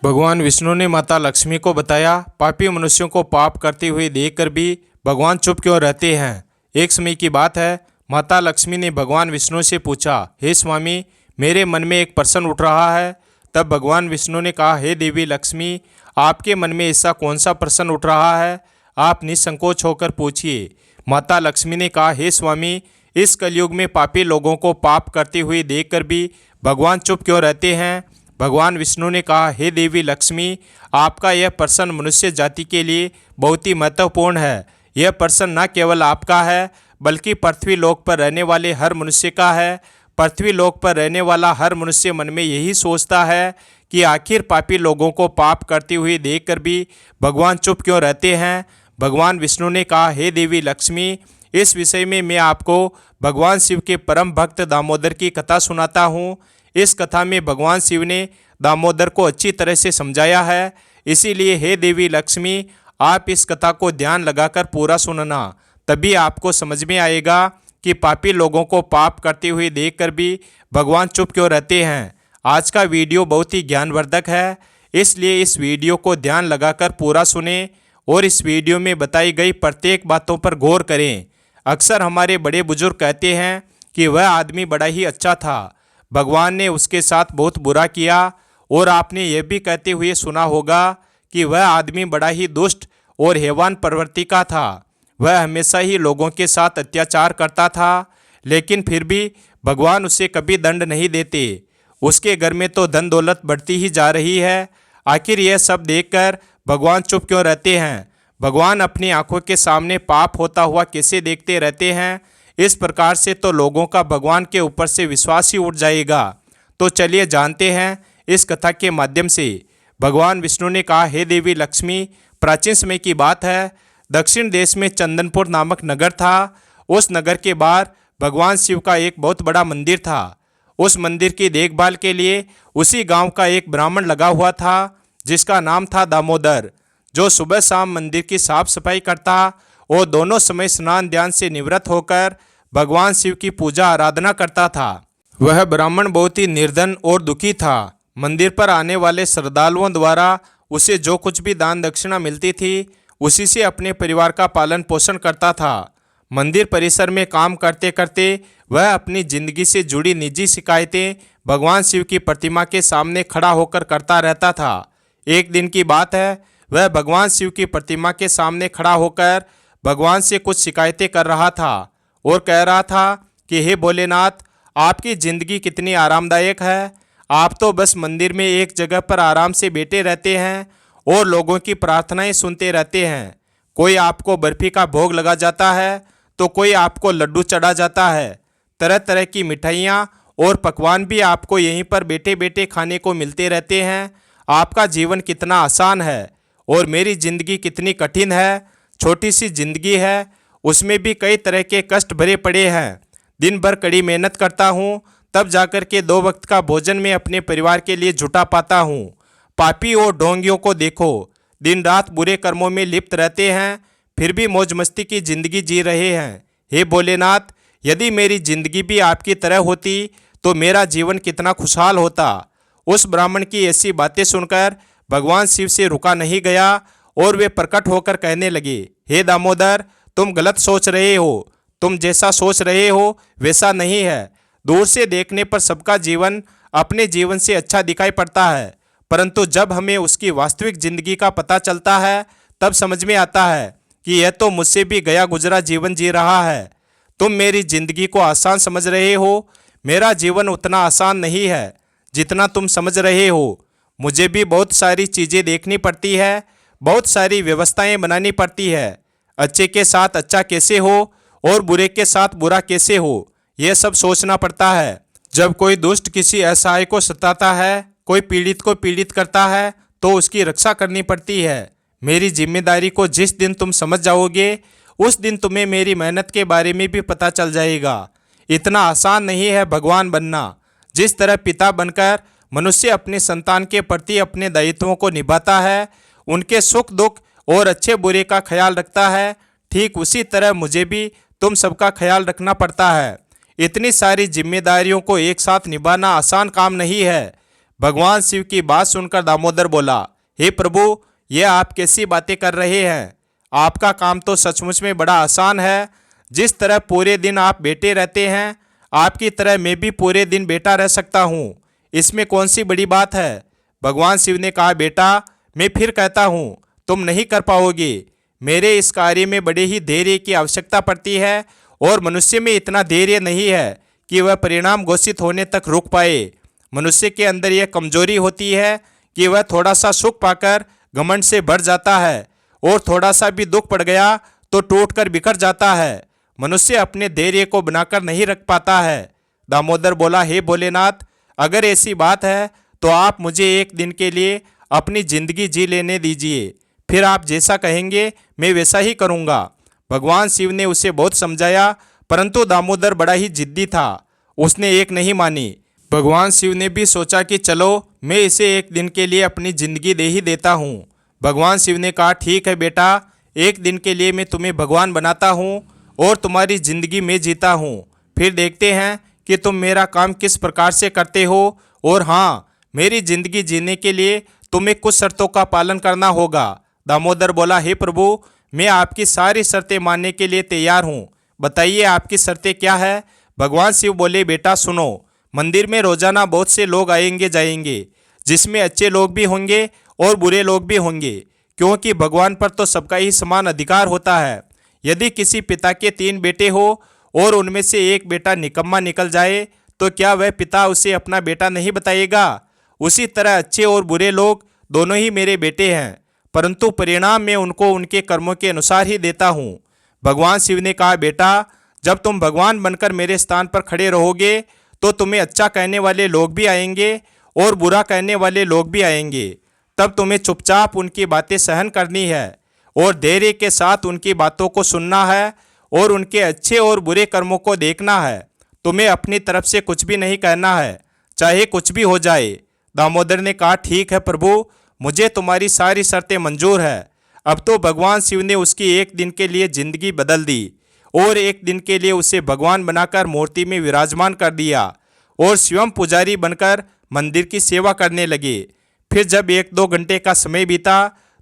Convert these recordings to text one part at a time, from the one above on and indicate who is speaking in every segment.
Speaker 1: भगवान विष्णु ने माता लक्ष्मी को बताया, पापी मनुष्यों को पाप करते हुए देखकर भी भगवान चुप क्यों रहते हैं। एक समय की बात है, माता लक्ष्मी ने भगवान विष्णु से पूछा, हे स्वामी, मेरे मन में एक प्रश्न उठ रहा है। तब भगवान विष्णु ने कहा, हे देवी लक्ष्मी, आपके मन में ऐसा कौन सा प्रश्न उठ रहा है, आप निसंकोच होकर पूछिए। माता लक्ष्मी ने कहा, हे स्वामी, इस कलयुग में पापी लोगों को पाप करते हुए देखकर भी भगवान चुप क्यों रहते हैं। भगवान विष्णु ने कहा, हे देवी लक्ष्मी, आपका यह प्रश्न मनुष्य जाति के लिए बहुत ही महत्वपूर्ण है। यह प्रश्न न केवल आपका है बल्कि पृथ्वी लोक पर रहने वाले हर मनुष्य का है। पृथ्वी लोक पर रहने वाला हर मनुष्य मन में यही सोचता है कि आखिर पापी लोगों को पाप करते हुए देखकर भी भगवान चुप क्यों रहते हैं। भगवान विष्णु ने कहा, हे देवी लक्ष्मी, इस विषय में मैं आपको भगवान शिव के परम भक्त दामोदर की कथा सुनाता हूँ। इस कथा में भगवान शिव ने दामोदर को अच्छी तरह से समझाया है। इसीलिए हे देवी लक्ष्मी, आप इस कथा को ध्यान लगाकर पूरा सुनना, तभी आपको समझ में आएगा कि पापी लोगों को पाप करते हुए देखकर भी भगवान चुप क्यों रहते हैं। आज का वीडियो बहुत ही ज्ञानवर्धक है, इसलिए इस वीडियो को ध्यान लगाकर पूरा सुने और इस वीडियो में बताई गई प्रत्येक बातों पर गौर करें। अक्सर हमारे बड़े बुजुर्ग कहते हैं कि वह आदमी बड़ा ही अच्छा था, भगवान ने उसके साथ बहुत बुरा किया। और आपने यह भी कहते हुए सुना होगा कि वह आदमी बड़ा ही दुष्ट और हैवान प्रवृत्ति का था। वह हमेशा ही लोगों के साथ अत्याचार करता था, लेकिन फिर भी भगवान उसे कभी दंड नहीं देते। उसके घर में तो धन दौलत बढ़ती ही जा रही है। आखिर यह सब देखकर भगवान चुप क्यों रहते हैं। भगवान अपनी आंखों के सामने पाप होता हुआ कैसे देखते रहते हैं। इस प्रकार से तो लोगों का भगवान के ऊपर से विश्वास ही उठ जाएगा। तो चलिए जानते हैं इस कथा के माध्यम से। भगवान विष्णु ने कहा, हे देवी लक्ष्मी, प्राचीन समय की बात है, दक्षिण देश में चंदनपुर नामक नगर था। उस नगर के बाहर भगवान शिव का एक बहुत बड़ा मंदिर था। उस मंदिर की देखभाल के लिए उसी गांव का एक ब्राह्मण लगा हुआ था, जिसका नाम था दामोदर, जो सुबह शाम मंदिर की साफ सफाई करता और दोनों समय स्नान ध्यान से निवृत्त होकर भगवान शिव की पूजा आराधना करता था। वह ब्राह्मण बहुत ही निर्धन और दुखी था। मंदिर पर आने वाले श्रद्धालुओं द्वारा उसे जो कुछ भी दान दक्षिणा मिलती थी, उसी से अपने परिवार का पालन पोषण करता था। मंदिर परिसर में काम करते करते वह अपनी जिंदगी से जुड़ी निजी शिकायतें भगवान शिव की प्रतिमा के सामने खड़ा होकर करता रहता था। एक दिन की बात है, वह भगवान शिव की प्रतिमा के सामने खड़ा होकर भगवान से कुछ शिकायतें कर रहा था और कह रहा था कि हे भोलेनाथ, आपकी ज़िंदगी कितनी आरामदायक है। आप तो बस मंदिर में एक जगह पर आराम से बैठे रहते हैं और लोगों की प्रार्थनाएं सुनते रहते हैं। कोई आपको बर्फ़ी का भोग लगा जाता है तो कोई आपको लड्डू चढ़ा जाता है। तरह तरह की मिठाइयाँ और पकवान भी आपको यहीं पर बैठे बैठे खाने को मिलते रहते हैं। आपका जीवन कितना आसान है और मेरी ज़िंदगी कितनी कठिन है। छोटी सी जिंदगी है, उसमें भी कई तरह के कष्ट भरे पड़े हैं। दिन भर कड़ी मेहनत करता हूँ, तब जाकर के 2 वक्त का भोजन मैं अपने परिवार के लिए जुटा पाता हूँ। पापी और ढोंगियों को देखो, दिन रात बुरे कर्मों में लिप्त रहते हैं, फिर भी मौज मस्ती की ज़िंदगी जी रहे हैं। हे भोलेनाथ, यदि मेरी ज़िंदगी भी आपकी तरह होती तो मेरा जीवन कितना खुशहाल होता। उस ब्राह्मण की ऐसी बातें सुनकर भगवान शिव से रुका नहीं गया और वे प्रकट होकर कहने लगे, हे दामोदर, तुम गलत सोच रहे हो। तुम जैसा सोच रहे हो वैसा नहीं है। दूर से देखने पर सबका जीवन अपने जीवन से अच्छा दिखाई पड़ता है, परंतु जब हमें उसकी वास्तविक जिंदगी का पता चलता है तब समझ में आता है कि यह तो मुझसे भी गया गुजरा जीवन जी रहा है। तुम मेरी जिंदगी को आसान समझ रहे हो, मेरा जीवन उतना आसान नहीं है जितना तुम समझ रहे हो। मुझे भी बहुत सारी चीज़ें देखनी पड़ती है, बहुत सारी व्यवस्थाएं बनानी पड़ती है। अच्छे के साथ अच्छा कैसे हो और बुरे के साथ बुरा कैसे हो, यह सब सोचना पड़ता है। जब कोई दुष्ट किसी असहाय को सताता है, कोई पीड़ित को पीड़ित करता है, तो उसकी रक्षा करनी पड़ती है। मेरी जिम्मेदारी को जिस दिन तुम समझ जाओगे, उस दिन तुम्हें मेरी मेहनत के बारे में भी पता चल जाएगा। इतना आसान नहीं है भगवान बनना। जिस तरह पिता बनकर मनुष्य अपने संतान के प्रति अपने दायित्वों को निभाता है, उनके सुख दुख और अच्छे बुरे का ख्याल रखता है, ठीक उसी तरह मुझे भी तुम सबका ख्याल रखना पड़ता है। इतनी सारी जिम्मेदारियों को एक साथ निभाना आसान काम नहीं है। भगवान शिव की बात सुनकर दामोदर बोला, हे प्रभु, ये आप कैसी बातें कर रहे हैं? आपका काम तो सचमुच में बड़ा आसान है। जिस तरह पूरे दिन आप बैठे रहते हैं, आपकी तरह मैं भी पूरे दिन बैठा रह सकता हूँ। इसमें कौन सी बड़ी बात है? भगवान शिव ने कहा, बेटा, मैं फिर कहता हूँ, तुम नहीं कर पाओगे। मेरे इस कार्य में बड़े ही धैर्य की आवश्यकता पड़ती है और मनुष्य में इतना धैर्य नहीं है कि वह परिणाम घोषित होने तक रुक पाए। मनुष्य के अंदर यह कमजोरी होती है कि वह थोड़ा सा सुख पाकर घमंड से भर जाता है और थोड़ा सा भी दुख पड़ गया तो टूटकर बिखर जाता है। मनुष्य अपने धैर्य को बनाकर नहीं रख पाता है। दामोदर बोला, हे भोलेनाथ, अगर ऐसी बात है तो आप मुझे एक दिन के लिए अपनी जिंदगी जी लेने दीजिए, फिर आप जैसा कहेंगे मैं वैसा ही करूँगा। भगवान शिव ने उसे बहुत समझाया, परंतु दामोदर बड़ा ही जिद्दी था। उसने एक नहीं मानी। भगवान शिव ने भी सोचा कि चलो मैं इसे एक दिन के लिए अपनी जिंदगी दे ही देता हूँ। भगवान शिव ने कहा, ठीक है बेटा, एक दिन के लिए मैं तुम्हें भगवान बनाता हूँ और तुम्हारी जिंदगी मैं जीता हूँ। फिर देखते हैं कि तुम मेरा काम किस प्रकार से करते हो। और हाँ, मेरी जिंदगी जीने के लिए तुम्हें कुछ शर्तों का पालन करना होगा। दामोदर बोला, हे प्रभु, मैं आपकी सारी शर्तें मानने के लिए तैयार हूँ। बताइए आपकी शर्तें क्या है? भगवान शिव बोले, बेटा सुनो, मंदिर में रोजाना बहुत से लोग आएंगे जाएंगे, जिसमें अच्छे लोग भी होंगे और बुरे लोग भी होंगे, क्योंकि भगवान पर तो सबका ही समान अधिकार होता है। यदि किसी पिता के 3 बेटे हो और उनमें से एक बेटा निकम्मा निकल जाए तो क्या वह पिता उसे अपना बेटा नहीं बताएगा? उसी तरह अच्छे और बुरे लोग दोनों ही मेरे बेटे हैं, परंतु परिणाम मैं उनको उनके कर्मों के अनुसार ही देता हूँ। भगवान शिव ने कहा, बेटा, जब तुम भगवान बनकर मेरे स्थान पर खड़े रहोगे तो तुम्हें अच्छा कहने वाले लोग भी आएंगे और बुरा कहने वाले लोग भी आएंगे। तब तुम्हें चुपचाप उनकी बातें सहन करनी है और धैर्य के साथ उनकी बातों को सुनना है और उनके अच्छे और बुरे कर्मों को देखना है। तुम्हें अपनी तरफ से कुछ भी नहीं कहना है, चाहे कुछ भी हो जाए। दामोदर ने कहा, ठीक है प्रभु, मुझे तुम्हारी सारी शर्तें मंजूर है। अब तो भगवान शिव ने उसकी एक दिन के लिए जिंदगी बदल दी और एक दिन के लिए उसे भगवान बनाकर मूर्ति में विराजमान कर दिया और स्वयं पुजारी बनकर मंदिर की सेवा करने लगे। फिर जब 1-2 घंटे का समय बीता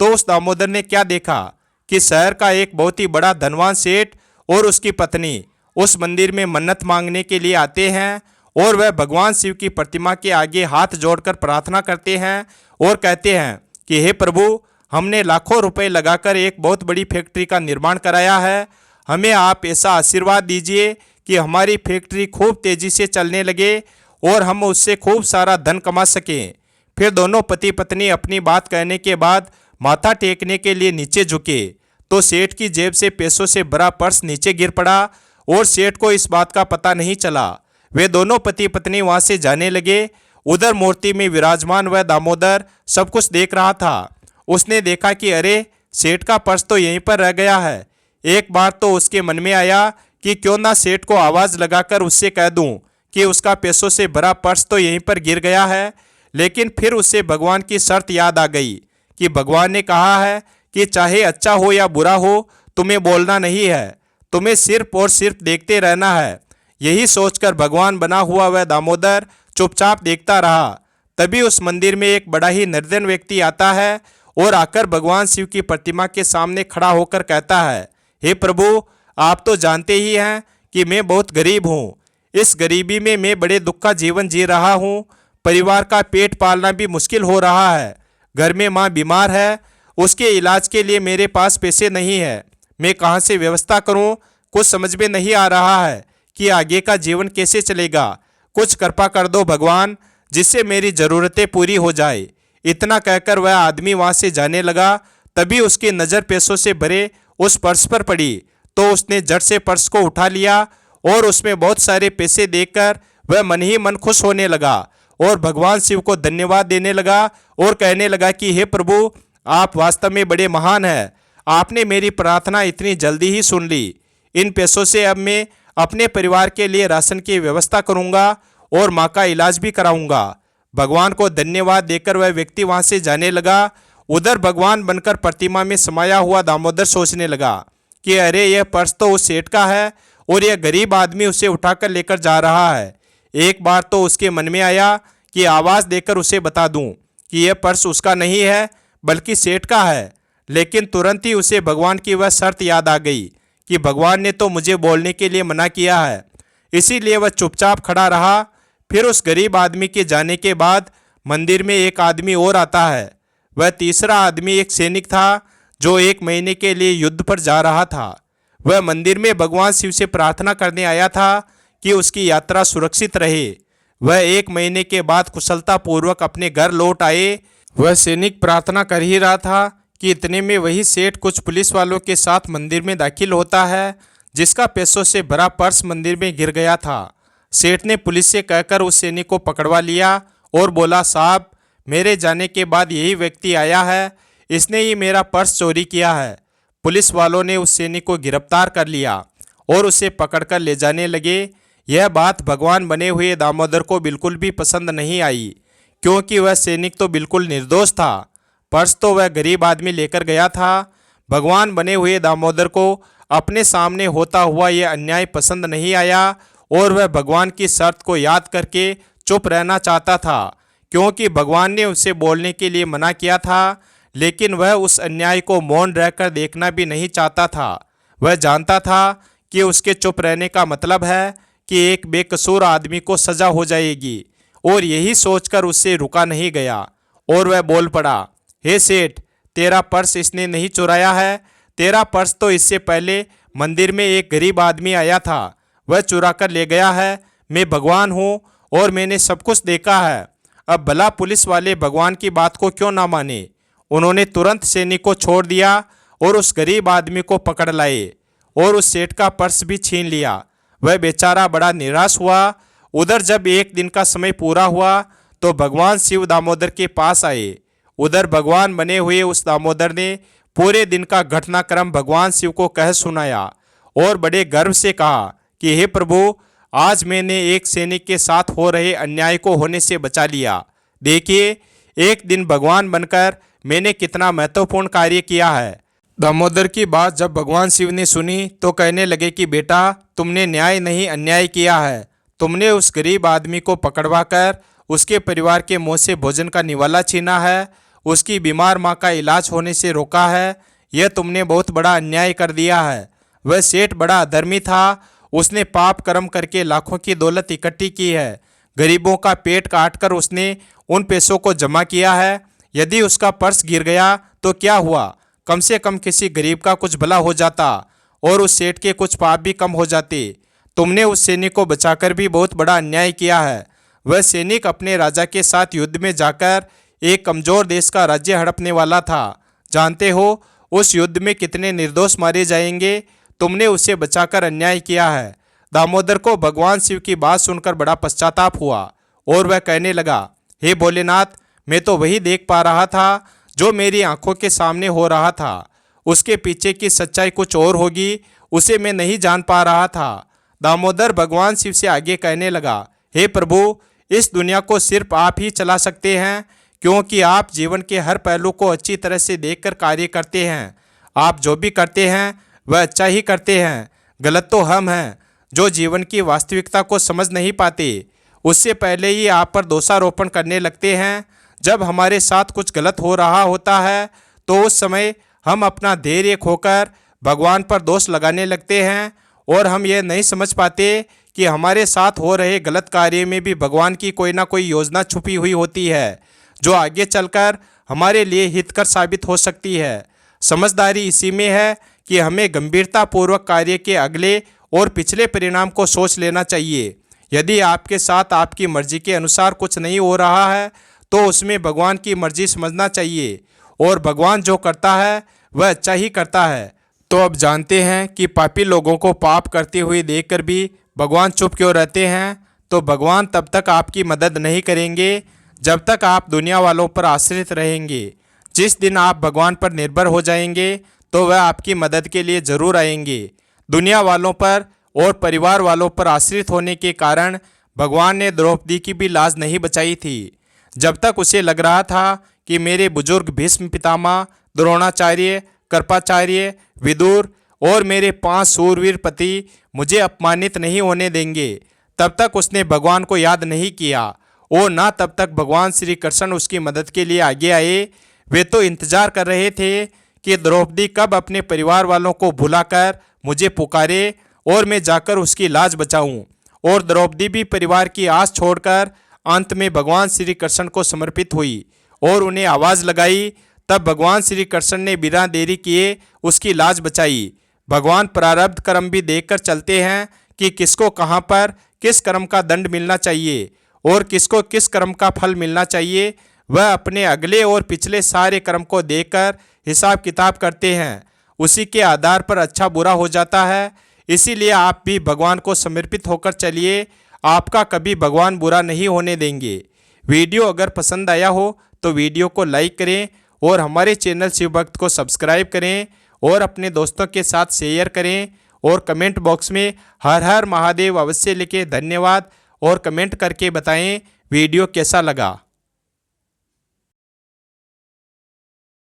Speaker 1: तो उस दामोदर ने क्या देखा कि शहर का एक बहुत ही बड़ा धनवान सेठ और उसकी पत्नी उस मंदिर में मन्नत मांगने के लिए आते हैं और वह भगवान शिव की प्रतिमा के आगे हाथ जोड़कर प्रार्थना करते हैं और कहते हैं कि हे प्रभु, हमने लाखों रुपए लगाकर एक बहुत बड़ी फैक्ट्री का निर्माण कराया है। हमें आप ऐसा आशीर्वाद दीजिए कि हमारी फैक्ट्री खूब तेजी से चलने लगे और हम उससे खूब सारा धन कमा सकें। फिर दोनों पति पत्नी अपनी बात कहने के बाद माथा टेकने के लिए नीचे झुके तो सेठ की जेब से पैसों से भरा पर्स नीचे गिर पड़ा और सेठ को इस बात का पता नहीं चला। वे दोनों पति पत्नी वहां से जाने लगे। उधर मूर्ति में विराजमान वह दामोदर सब कुछ देख रहा था। उसने देखा कि अरे, सेठ का पर्स तो यहीं पर रह गया है। एक बार तो उसके मन में आया कि क्यों ना सेठ को आवाज़ लगाकर उससे कह दूं कि उसका पैसों से भरा पर्स तो यहीं पर गिर गया है। लेकिन फिर उसे भगवान की शर्त याद आ गई कि भगवान ने कहा है कि चाहे अच्छा हो या बुरा हो, तुम्हें बोलना नहीं है, तुम्हें सिर्फ और सिर्फ देखते रहना है। यही सोचकर भगवान बना हुआ वह दामोदर चुपचाप देखता रहा। तभी उस मंदिर में एक बड़ा ही निर्धन व्यक्ति आता है और आकर भगवान शिव की प्रतिमा के सामने खड़ा होकर कहता है, हे प्रभु, आप तो जानते ही हैं कि मैं बहुत गरीब हूँ। इस गरीबी में मैं बड़े दुख का जीवन जी रहा हूँ। परिवार का पेट पालना भी मुश्किल हो रहा है। घर में माँ बीमार है, उसके इलाज के लिए मेरे पास पैसे नहीं है। मैं कहाँ से व्यवस्था करूँ, कुछ समझ में नहीं आ रहा है कि आगे का जीवन कैसे चलेगा। कुछ कृपा कर दो भगवान, जिससे मेरी ज़रूरतें पूरी हो जाए। इतना कहकर वह आदमी वहाँ से जाने लगा। तभी उसकी नज़र पैसों से भरे उस पर्स पर पड़ी तो उसने झट से पर्स को उठा लिया और उसमें बहुत सारे पैसे देखकर वह मन ही मन खुश होने लगा और भगवान शिव को धन्यवाद देने लगा और कहने लगा कि हे प्रभु, आप वास्तव में बड़े महान हैं। आपने मेरी प्रार्थना इतनी जल्दी ही सुन ली। इन पैसों से अब मैं अपने परिवार के लिए राशन की व्यवस्था करूंगा और माँ का इलाज भी कराऊंगा। भगवान को धन्यवाद देकर वह व्यक्ति वहाँ से जाने लगा। उधर भगवान बनकर प्रतिमा में समाया हुआ दामोदर सोचने लगा कि अरे, यह पर्स तो उस सेठ का है और यह गरीब आदमी उसे उठाकर लेकर जा रहा है। एक बार तो उसके मन में आया कि आवाज़ देकर उसे बता दूं कि यह पर्स उसका नहीं है बल्कि सेठ का है। लेकिन तुरंत ही उसे भगवान की वह शर्त याद आ गई कि भगवान ने तो मुझे बोलने के लिए मना किया है, इसीलिए वह चुपचाप खड़ा रहा। फिर उस गरीब आदमी के जाने के बाद मंदिर में एक आदमी और आता है। वह तीसरा आदमी एक सैनिक था जो 1 महीने के लिए युद्ध पर जा रहा था। वह मंदिर में भगवान शिव से प्रार्थना करने आया था कि उसकी यात्रा सुरक्षित रहे। वह 1 महीने के बाद कुशलतापूर्वक अपने घर लौट आए। वह सैनिक प्रार्थना कर ही रहा था कि इतने में वही सेठ कुछ पुलिस वालों के साथ मंदिर में दाखिल होता है, जिसका पैसों से भरा पर्स मंदिर में गिर गया था। सेठ ने पुलिस से कहकर उस सैनिक को पकड़वा लिया और बोला, साहब, मेरे जाने के बाद यही व्यक्ति आया है, इसने ही मेरा पर्स चोरी किया है। पुलिस वालों ने उस सैनिक को गिरफ्तार कर लिया और उसे पकड़कर ले जाने लगे। यह बात भगवान बने हुए दामोदर को बिल्कुल भी पसंद नहीं आई, क्योंकि वह सैनिक तो बिल्कुल निर्दोष था। पर्स तो वह गरीब आदमी लेकर गया था। भगवान बने हुए दामोदर को अपने सामने होता हुआ यह अन्याय पसंद नहीं आया और वह भगवान की शर्त को याद करके चुप रहना चाहता था, क्योंकि भगवान ने उसे बोलने के लिए मना किया था। लेकिन वह उस अन्याय को मौन रहकर देखना भी नहीं चाहता था। वह जानता था कि उसके चुप रहने का मतलब है कि एक बेकसूर आदमी को सजा हो जाएगी, और यही सोचकर उससे रुका नहीं गया और वह बोल पड़ा, हे सेठ, तेरा पर्स इसने नहीं चुराया है। तेरा पर्स तो इससे पहले मंदिर में एक गरीब आदमी आया था, वह चुरा कर ले गया है। मैं भगवान हूँ और मैंने सब कुछ देखा है। अब भला पुलिस वाले भगवान की बात को क्यों ना माने। उन्होंने तुरंत सैनिक को छोड़ दिया और उस गरीब आदमी को पकड़ लाए और उस सेठ का पर्स भी छीन लिया। वह बेचारा बड़ा निराश हुआ। उधर जब 1 दिन का समय पूरा हुआ तो भगवान शिव दामोदर के पास आए। उधर भगवान बने हुए उस दामोदर ने पूरे दिन का घटनाक्रम भगवान शिव को कह सुनाया और बड़े गर्व से कहा कि हे प्रभु, आज मैंने एक सैनिक के साथ हो रहे अन्याय को होने से बचा लिया। देखिए, एक दिन भगवान बनकर मैंने कितना महत्वपूर्ण कार्य किया है। दामोदर की बात जब भगवान शिव ने सुनी तो कहने लगे कि बेटा, तुमने न्याय नहीं अन्याय किया है। तुमने उस गरीब आदमी को पकड़वा कर उसके परिवार के मुंह से भोजन का निवाला छीना है, उसकी बीमार माँ का इलाज होने से रोका है। यह तुमने बहुत बड़ा अन्याय कर दिया है। वह सेठ बड़ा अधर्मी था, उसने पाप कर्म करके लाखों की दौलत इकट्ठी की है। गरीबों का पेट काटकर उसने उन पैसों को जमा किया है। यदि उसका पर्स गिर गया तो क्या हुआ, कम से कम किसी गरीब का कुछ भला हो जाता और उस सेठ के कुछ पाप भी कम हो जाते। तुमने उस सैनिक को बचाकर भी बहुत बड़ा अन्याय किया है। वह सैनिक अपने राजा के साथ युद्ध में जाकर एक कमजोर देश का राज्य हड़पने वाला था। जानते हो उस युद्ध में कितने निर्दोष मारे जाएंगे। तुमने उसे बचाकर अन्याय किया है। दामोदर को भगवान शिव की बात सुनकर बड़ा पश्चाताप हुआ और वह कहने लगा, हे भोलेनाथ, मैं तो वही देख पा रहा था जो मेरी आंखों के सामने हो रहा था। उसके पीछे की सच्चाई कुछ और होगी, उसे मैं नहीं जान पा रहा था। दामोदर भगवान शिव से आगे कहने लगा, हे प्रभु, इस दुनिया को सिर्फ आप ही चला सकते हैं, क्योंकि आप जीवन के हर पहलू को अच्छी तरह से देखकर कार्य करते हैं। आप जो भी करते हैं वह अच्छा ही करते हैं। गलत तो हम हैं जो जीवन की वास्तविकता को समझ नहीं पाते। उससे पहले ही आप पर दोषारोपण करने लगते हैं। जब हमारे साथ कुछ गलत हो रहा होता है तो उस समय हम अपना धैर्य खोकर भगवान पर दोष लगाने लगते हैं और हम ये नहीं समझ पाते कि हमारे साथ हो रहे गलत कार्य में भी भगवान की कोई ना कोई योजना छुपी हुई होती है जो आगे चलकर हमारे लिए हितकर साबित हो सकती है। समझदारी इसी में है कि हमें गंभीरतापूर्वक कार्य के अगले और पिछले परिणाम को सोच लेना चाहिए। यदि आपके साथ आपकी मर्जी के अनुसार कुछ नहीं हो रहा है तो उसमें भगवान की मर्जी समझना चाहिए, और भगवान जो करता है वह अच्छा ही करता है। तो अब जानते हैं कि पापी लोगों को पाप करते हुए देखकर भी भगवान चुप क्यों रहते हैं। तो भगवान तब तक आपकी मदद नहीं करेंगे जब तक आप दुनिया वालों पर आश्रित रहेंगे। जिस दिन आप भगवान पर निर्भर हो जाएंगे तो वह आपकी मदद के लिए ज़रूर आएंगे। दुनिया वालों पर और परिवार वालों पर आश्रित होने के कारण भगवान ने द्रौपदी की भी लाज नहीं बचाई थी। जब तक उसे लग रहा था कि मेरे बुजुर्ग भीष्म पितामह, द्रोणाचार्य, कृपाचार्य, विदुर और मेरे 5 सूरवीर पति मुझे अपमानित नहीं होने देंगे, तब तक उसने भगवान को याद नहीं किया और ना तब तक भगवान श्री कृष्ण उसकी मदद के लिए आगे आए। वे तो इंतजार कर रहे थे कि द्रौपदी कब अपने परिवार वालों को बुलाकर मुझे पुकारे और मैं जाकर उसकी लाज बचाऊं। और द्रौपदी भी परिवार की आस छोड़कर अंत में भगवान श्री कृष्ण को समर्पित हुई और उन्हें आवाज़ लगाई। तब भगवान श्री कृष्ण ने बिना देरी किए उसकी लाज बचाई। भगवान प्रारब्ध कर्म भी देखकर चलते हैं कि किसको कहाँ पर किस कर्म का दंड मिलना चाहिए और किसको किस कर्म का फल मिलना चाहिए। वह अपने अगले और पिछले सारे कर्म को देखकर हिसाब किताब करते हैं, उसी के आधार पर अच्छा बुरा हो जाता है। इसीलिए आप भी भगवान को समर्पित होकर चलिए, आपका कभी भगवान बुरा नहीं होने देंगे। वीडियो अगर पसंद आया हो तो वीडियो को लाइक करें और हमारे चैनल शिव भक्त को सब्सक्राइब करें और अपने दोस्तों के साथ शेयर करें और कमेंट बॉक्स में हर हर महादेव अवश्य लिखें। धन्यवाद और कमेंट करके बताएं वीडियो कैसा लगा।